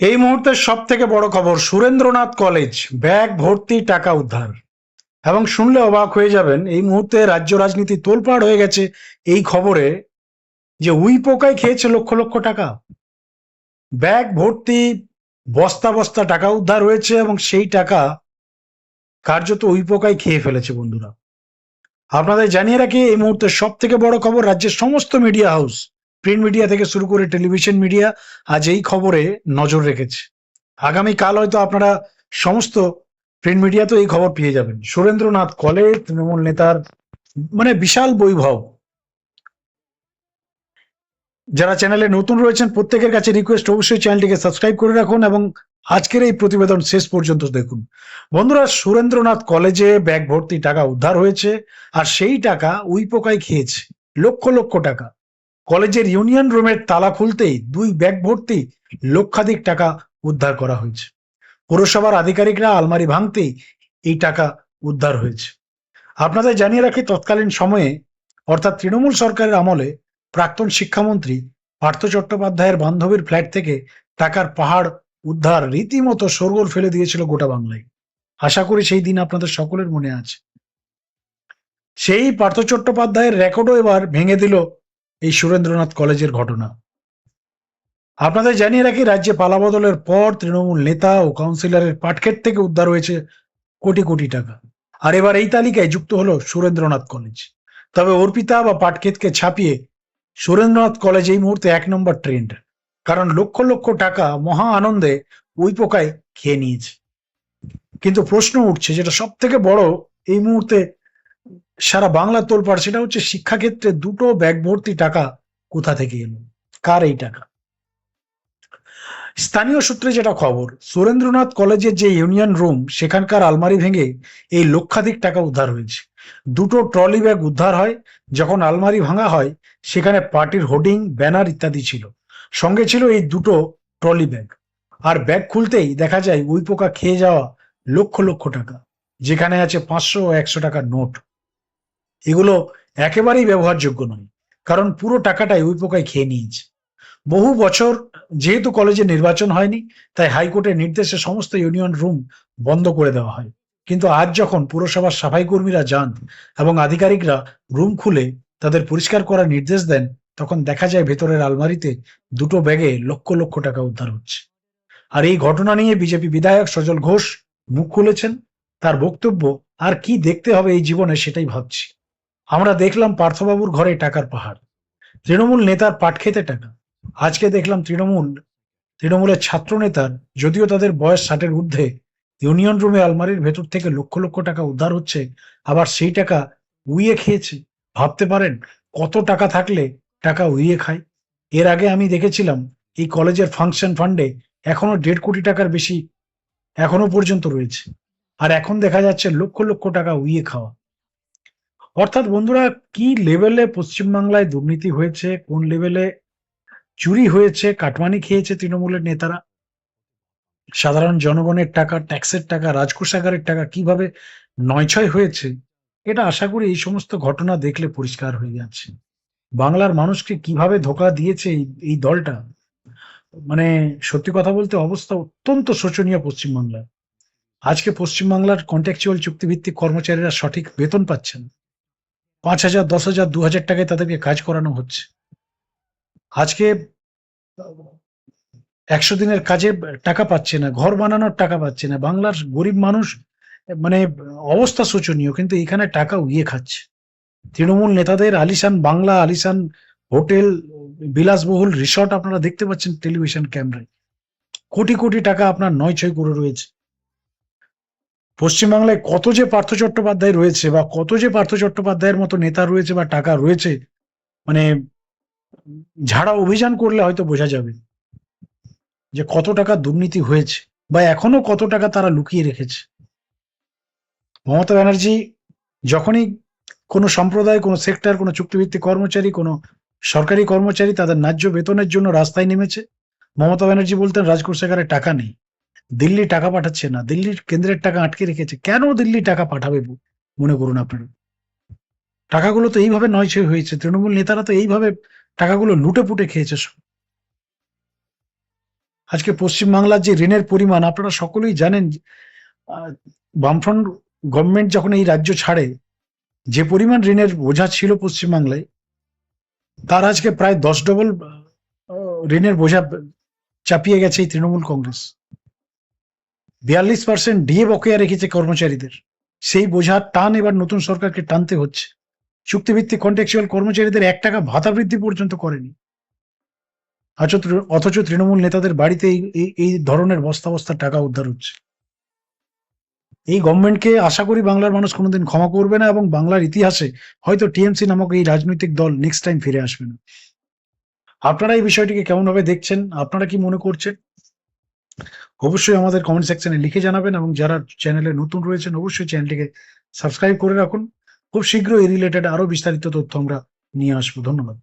এই মুহূর্তের সব থেকে বড় খবর, সুরেন্দ্রনাথ কলেজ ব্যাগ ভর্তি টাকা উদ্ধার। এবং শুনলে অবাক হয়ে যাবেন, এই মুহূর্তে রাজ্য রাজনীতি তোলপাড় হয়ে গেছে এই খবরে যে উই পোকায় খেয়েছে লক্ষ লক্ষ টাকা। ব্যাগ ভর্তি বস্তা বস্তা টাকা উদ্ধার হয়েছে এবং সেই টাকা কার্যত উই পোকায় খেয়ে ফেলেছে। বন্ধুরা, আপনাদের জানিয়ে রাখি, এই মুহূর্তে সব থেকে বড় খবর, রাজ্যের সমস্ত মিডিয়া হাউস, প্রিন্ট মিডিয়া থেকে শুরু করে টেলিভিশন মিডিয়া আজ এই খবরে নজর রেখেছে। আগামী কাল হয়তো আপনারা সমস্ত প্রিন্ট মিডিয়াতে এই খবর পেয়ে যাবেন। সুরেন্দ্রনাথ কলেজ, তৃণমূল নেতার বিশাল বৈভব। যারা চ্যানেলে নতুন রয়েছেন প্রত্যেকের কাছে রিকোয়েস্ট, অবশ্যই চ্যানেলটিকে সাবস্ক্রাইব করে রাখুন এবং আজকের এই প্রতিবেদন শেষ পর্যন্ত দেখুন। বন্ধুরা, সুরেন্দ্রনাথ কলেজে ব্যাগ ভর্তি টাকা উদ্ধার হয়েছে, আর সেই টাকা উই পোকায় খেয়েছে লক্ষ লক্ষ টাকা। কলেজের ইউনিয়ন রুমের তালা খুলতেই দুই ব্যাগ ভর্তি লক্ষাধিক টাকা উদ্ধার করা হয়েছে। পুরসভার আধিকারিকরা আলমারি ভাঙতেই এই টাকা উদ্ধার হয়েছে। আপনাদের জানিয়ে রাখি, তৎকালীন সময়ে অর্থাৎ তৃণমূল সরকারের আমলে প্রাক্তন শিক্ষামন্ত্রী পার্থ চট্টোপাধ্যায়ের বান্ধবীর ফ্ল্যাট থেকে টাকার পাহাড় উদ্ধার রীতিমতো শোরগোল ফেলে দিয়েছিল গোটা বাংলায়। আশা করি সেই দিন আপনাদের সকলের মনে আছে। সেই পার্থ চট্টোপাধ্যায়ের রেকর্ডও এবার ভেঙে দিল এই সুরেন্দ্রনাথ কলেজের ঘটনা। আপনাদের জানিয়ে রাখি, রাজ্যে পালাবদলের পর তৃণমূল নেতা ও কাউন্সিলরের পাটক্ষেত থেকে উদ্ধার হয়েছে কোটি কোটি টাকা। আর এবার এই তালিকায় যুক্ত হলো সুরেন্দ্রনাথ কলেজ। তবে অর্পিতা বা পাটক্ষেতকে ছাপিয়ে সুরেন্দ্রনাথ কলেজ এই মুহূর্তে এক নম্বর ট্রেন্ড, কারণ লক্ষ লক্ষ টাকা মহা আনন্দে ওই পোকায় খেয়ে নিয়েছে। কিন্তু প্রশ্ন উঠছে, যেটা সব থেকে বড় এই মুহূর্তে সারা বাংলা তোলপাড়, সেটা হচ্ছে শিক্ষাক্ষেত্রে দুটো ব্যাগ ভর্তি টাকা কোথা থেকে এলো, কার এই টাকা। স্থানীয় সূত্রে যেটা খবর, সুরেন্দ্রনাথ কলেজের যে ইউনিয়ন রুম, সেখানকার আলমারি ভেঙে এই লক্ষাধিক টাকা উদ্ধার হয়েছে। দুটো ট্রলি ব্যাগ উদ্ধার হয়। যখন আলমারি ভাঙা হয়, সেখানে পার্টির হোর্ডিং, ব্যানার ইত্যাদি ছিল। সঙ্গে ছিল এই দুটো ট্রলি ব্যাগ। আর ব্যাগ খুলতেই দেখা যায় উই পোকা খেয়ে যাওয়া লক্ষ লক্ষ টাকা, যেখানে আছে 500 ও 100 টাকার নোট। এগুলো একেবারেই ব্যবহারযোগ্য নয়, কারণ পুরো টাকাটাই উই পোকায় খেয়ে নিয়েছে। বহু বছর যেহেতু কলেজে নির্বাচন হয়নি, তাই হাইকোর্টের নির্দেশে সমস্ত ইউনিয়ন রুম বন্ধ করে দেওয়া হয়। কিন্তু আজ যখন পুরসভার সাফাই কর্মীরা যান এবং আধিকারিকরা রুম খুলে তাদের পরিষ্কার করার নির্দেশ দেন, তখন দেখা যায় ভেতরের আলমারিতে দুটো ব্যাগে লক্ষ লক্ষ টাকা উদ্ধার হচ্ছে। আর এই ঘটনা নিয়ে বিজেপি বিধায়ক সজল ঘোষ মুখ খুলেছেন। তার বক্তব্য, আর কি দেখতে হবে এই জীবনে সেটাই ভাবছি। আমরা দেখলাম পার্থবাবুর ঘরে টাকার পাহাড়, তৃণমূল নেতার পাটক্ষেতে টাকা। আজকে দেখলাম তৃণমূলের ছাত্র নেতার, যদিও তাদের বয়স 60-এর ঊর্ধ্বে, ইউনিয়ন রুমে আলমারির ভেতর থেকে লক্ষ লক্ষ টাকা উদ্ধার হচ্ছে, আবার সেই টাকা উইয়ে খেয়েছে। ভাবতে পারেন কত টাকা থাকলে টাকা উইয়ে খায়। এর আগে আমি দেখেছিলাম এই কলেজের ফাংশন ফান্ডে এখনো 1.5 কোটি টাকার বেশি এখনো পর্যন্ত রয়েছে, আর এখন দেখা যাচ্ছে লক্ষ লক্ষ টাকা উইয়ে খাওয়া। অর্থাৎ বন্ধুরা, কি লেভেলে পশ্চিমবাংলায় দুর্নীতি হয়েছে, কোন লেভেলে চুরি হয়েছে, কাটমানি খেয়েছে তৃণমূলের নেতারা, সাধারণ জনগণের টাকা, ট্যাক্সের টাকা, রাজকোষাগারের টাকা কিভাবে নয়ছয় হয়েছে, এটা আশা করি এই সমস্ত ঘটনা দেখলে পরিষ্কার হয়ে যাচ্ছে। বাংলার মানুষকে কিভাবে ধোঁকা দিয়েছে এই দলটা। মানে সত্যি কথা বলতে অবস্থা অত্যন্ত শোচনীয় পশ্চিমবাংলার। আজকে পশ্চিমবাংলার কন্ট্রাকচুয়াল চুক্তিভিত্তিক কর্মচারীরা সঠিক বেতন পাচ্ছেন। 5,000, 10,000, 2,000 টাকায় তাদেরকে কাজ করানো হচ্ছে। আজকে 100 দিনের কাজে টাকা পাচ্ছে না, ঘর বানানোর টাকা পাচ্ছে না। বাংলার গরিব মানুষ, মানে অবস্থা শোচনীয়, কিন্তু এখানে টাকা উইয়ে খাচ্ছে। তৃণমূল নেতাদের আলিশান বাংলা, আলিশান হোটেল, বিলাসবহুল রিসর্ট আপনারা দেখতে পাচ্ছেন টেলিভিশন ক্যামেরায়। কোটি কোটি টাকা আপনার নয়ছয় করে রয়েছে। পশ্চিমবাংলায় কত যে পার্থ চট্টোপাধ্যায় রয়েছে, বা কত যে পার্থ চট্টোপাধ্যায়ের মতো নেতা রয়েছে বা টাকা রয়েছে, মানে ঝাড়া অভিযান করলে হয়তো বোঝা যাবে যে কত টাকা দুর্নীতি হয়েছে, বা এখনো কত টাকা তারা লুকিয়ে রেখেছে। মমতা ব্যানার্জি যখনই কোনো সম্প্রদায়, কোনো সেক্টর, কোনো চুক্তিভিত্তিক কর্মচারী, কোনো সরকারি কর্মচারী তাদের ন্যায্য বেতনের জন্য রাস্তায় নেমেছে, মমতা ব্যানার্জি বলতেন রাজকোষাগারে টাকা নেই, দিল্লি টাকা পাঠাচ্ছে না, দিল্লির কেন্দ্রের টাকা আটকে রেখেছে। কেন দিল্লি টাকা পাঠাবে মনে করুন আপনারা? টাকাগুলো তো এইভাবে নয়ছয় হয়েছে, তৃণমূল নেতারা তো এইভাবে টাকাগুলো লুটে পুটে খেয়েছে সব। আজকে পশ্চিমবাংলার যে ঋণের পরিমাণ আপনারা সকলেই জানেন। বামফ্রন্ট গভর্নমেন্ট যখন এই রাজ্য ছাড়ে, যে পরিমাণ ঋণের বোঝা ছিল পশ্চিমবাংলায়, তার আজকে প্রায় 10 ডবল ঋণের বোঝা চাপিয়ে গেছে এই তৃণমূল কংগ্রেস। 42% ডিএ বকেয়া রেখেছে কর্মচারীদের। সেই বোঝার টান এবার নতুন সরকারকে টানতে হচ্ছে। চুক্তিভিত্তিক কন্ট্রাকচুয়াল কর্মচারীদের 1 টাকা ভাতা বৃদ্ধি পর্যন্ত করেনি। অথচ তৃণমূল নেতাদের বাড়িতে এই ধরনের বস্তা বস্তা টাকা উদ্ধার হচ্ছে। এই গভর্নমেন্টকে আশা করি বাংলার মানুষ কোনোদিন ক্ষমা করবে না, এবং বাংলার ইতিহাসে হয়তো টিএমসি নামক এই রাজনৈতিক দল নেক্সট টাইম ফিরে আসবে না। আপনারা এই বিষয়টিকে কেমন ভাবে দেখছেন, আপনারা কি মনে করছেন, অবশ্যই আমাদের কমেন্ট সেকশনে লিখে জানাবেন, এবং যারা চ্যানেলে নতুন রয়েছেন অবশ্যই চ্যানেলটিকে সাবস্ক্রাইব করে রাখুন। খুব শীঘ্রই এই রিলেটেড আরো বিস্তারিত তথ্য আমরা নিয়ে আসবো। ধন্যবাদ।